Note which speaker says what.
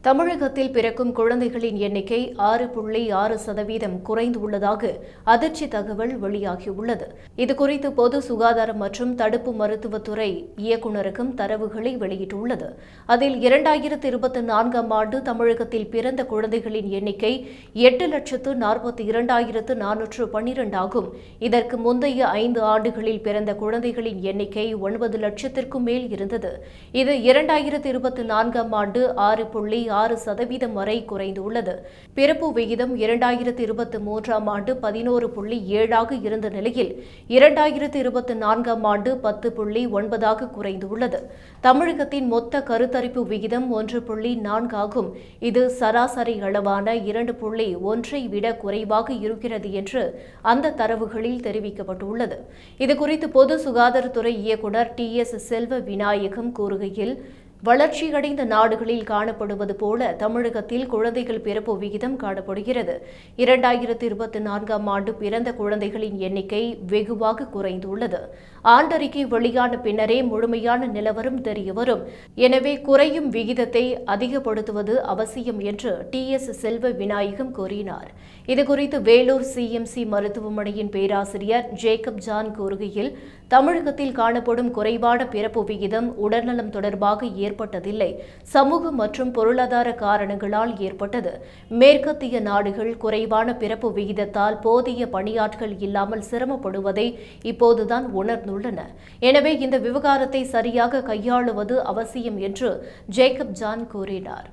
Speaker 1: தமிழகத்தில் பிறக்கும் குழந்தைகளின் எண்ணிக்கை 6.6% குறைந்துள்ளதாக அதிர்ச்சி தகவல் வெளியாகியுள்ளது. இதுகுறித்து பொது சுகாதாரம் மற்றும் தடுப்பு மருத்துவத்துறை இயக்குநரகம் தரவுகளை வெளியிட்டுள்ளது. அதில் 2024ஆம் ஆண்டு தமிழகத்தில் பிறந்த குழந்தைகளின் எண்ணிக்கை 8,42,412 ஆகும். இதற்கு முந்தைய 5 ஆண்டுகளில் பிறந்த குழந்தைகளின் எண்ணிக்கை 9 லட்சத்திற்கும் மேல் இருந்தது. இது 2024ஆம் ஆண்டு 6.6% வரை குறைந்துள்ளது. பிறப்பு விகிதம் 2023ஆம் ஆண்டு 11.7 இருந்த நிலையில் 2024ஆம் ஆண்டு 10.9 குறைந்துள்ளது. தமிழகத்தின் மொத்த கருத்தரிப்பு விகிதம் 1.4 ஆகும். இது சராசரி அளவான 2.1 விட குறைவாக இருக்கிறது என்று அந்த தரவுகளில் தெரிவிக்கப்பட்டுள்ளது. இதுகுறித்து பொது சுகாதாரத்துறை இயக்குநர் TS செல்வ விநாயகம் கூறுகையில், வளர்ச்சியடைந்த நாடுகளில் காணப்படுவது போல தமிழகத்தில் குழந்தைகள் பிறப்பு விகிதம் காணப்படுகிறது. 2024ஆம் ஆண்டு பிறந்த குழந்தைகளின் எண்ணிக்கை வெகுவாக குறைந்துள்ளது. ஆண்டறிக்கை வெளியான பின்னரே முழுமையான நிலவரம் தெரியவரும். எனவே குறையும் விகிதத்தை அதிகப்படுத்துவது அவசியம் என்று TS செல்வ விநாயகம் கூறினார். இதுகுறித்து வேலூர் CMC மருத்துவமனையின் பேராசிரியர் ஜேக்கப் ஜான் கூறுகையில், தமிழகத்தில் காணப்படும் குறைவான பிறப்பு விகிதம் உடல்நலம் தொடர்பாக ஏற்பட்டதில்லை, சமூக மற்றும் பொருளாதார காரணங்களால் ஏற்பட்டது. மேற்கத்திய நாடுகள் குறைவான பிறப்பு விகிதத்தால் போதிய பணியாட்கள் இல்லாமல் சிரமப்படுவதை இப்போதுதான் உணர்ந்துள்ளன. எனவே இந்த விவகாரத்தை சரியாக கையாளுவது அவசியம் என்று ஜேக்கப் ஜான் கூறினார்.